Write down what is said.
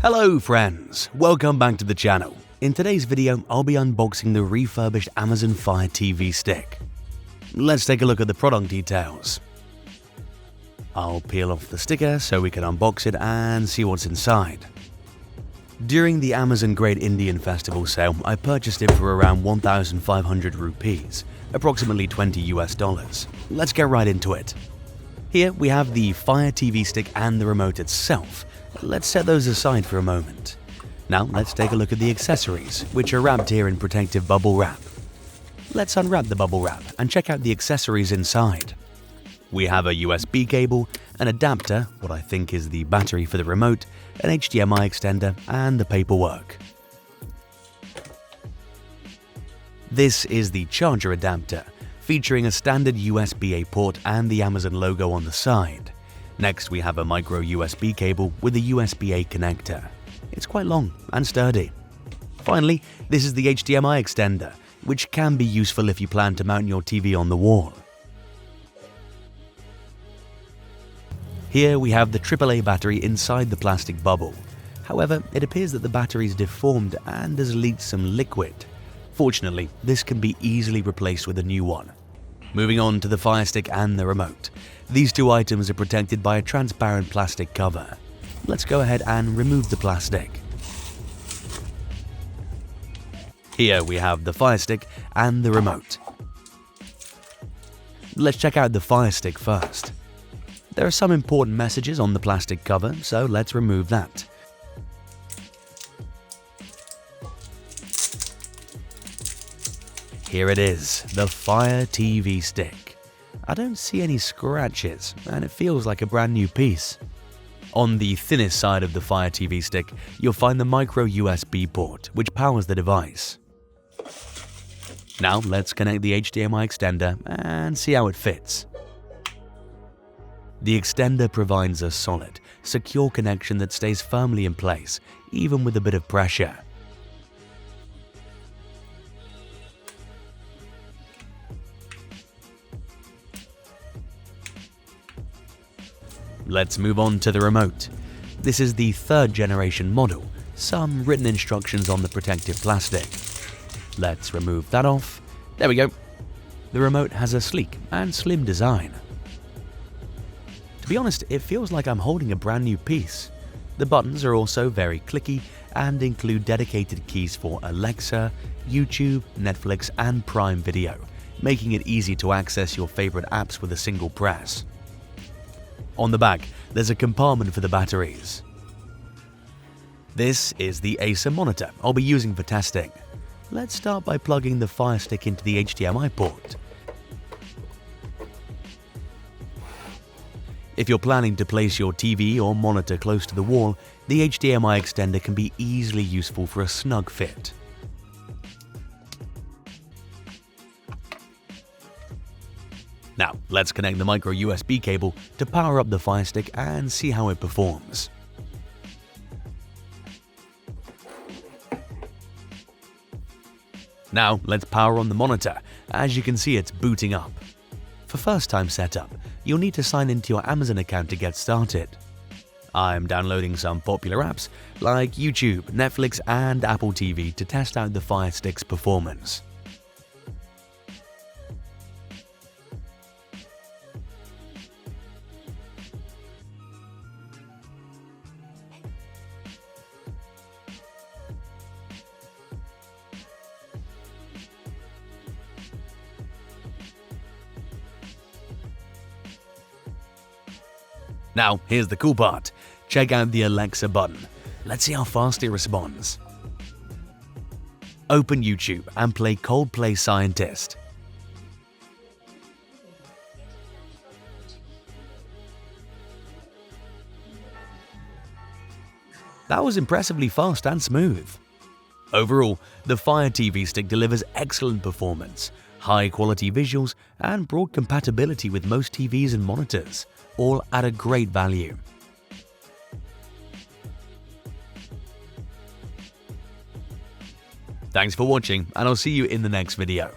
Hello friends, welcome back to the channel. In today's video, I'll be unboxing the refurbished Amazon Fire TV stick. Let's take a look at the product details. I'll peel off the sticker so we can unbox it and see what's inside. During the Amazon Great Indian Festival sale, I purchased it for around 1,500 rupees, approximately $20 US. Let's get right into it. Here we have the Fire TV stick and the remote itself. Let's set those aside for a moment. Now let's take a look at the accessories, which are wrapped here in protective bubble wrap. Let's unwrap the bubble wrap and check out the accessories inside. We have a USB cable, an adapter, what I think is the battery for the remote, an HDMI extender, and the paperwork. This is the charger adapter, featuring a standard USB-A port and the Amazon logo on the side. Next, we have a micro USB cable with a USB-A connector. It's quite long and sturdy. Finally, this is the HDMI extender, which can be useful if you plan to mount your TV on the wall. Here we have the AAA battery inside the plastic bubble. However, it appears that the battery is deformed and has leaked some liquid. Fortunately, this can be easily replaced with a new one. Moving on to the Fire Stick and the remote. These two items are protected by a transparent plastic cover. Let's go ahead and remove the plastic. Here we have the Fire Stick and the remote. Let's check out the Fire Stick first. There are some important messages on the plastic cover, so let's remove that. Here it is, the Fire TV stick. I don't see any scratches, and it feels like a brand new piece. On the thinnest side of the Fire TV stick, you'll find the micro USB port, which powers the device. Now let's connect the HDMI extender and see how it fits. The extender provides a solid, secure connection that stays firmly in place, even with a bit of pressure. Let's move on to the remote. This is the 3rd generation model, some written instructions on the protective plastic. Let's remove that off. There we go. The remote has a sleek and slim design. To be honest, it feels like I'm holding a brand new piece. The buttons are also very clicky and include dedicated keys for Alexa, YouTube, Netflix, and Prime Video, making it easy to access your favorite apps with a single press. On the back, there's a compartment for the batteries. This is the Acer monitor I'll be using for testing. Let's start by plugging the Fire Stick into the HDMI port. If you're planning to place your TV or monitor close to the wall, the HDMI extender can be easily useful for a snug fit. Now, let's connect the micro USB cable to power up the Fire Stick and see how it performs. Now, let's power on the monitor. As you can see, it's booting up. For first-time setup, you'll need to sign into your Amazon account to get started. I'm downloading some popular apps like YouTube, Netflix, and Apple TV to test out the Fire Stick's performance. Now, here's the cool part. Check out the Alexa button. Let's see how fast it responds. Open YouTube and play Coldplay Scientist. That was impressively fast and smooth. Overall, the Fire TV stick delivers excellent performance, high-quality visuals, and broad compatibility with most TVs and monitors, all at a great value. Thanks for watching, and I'll see you in the next video.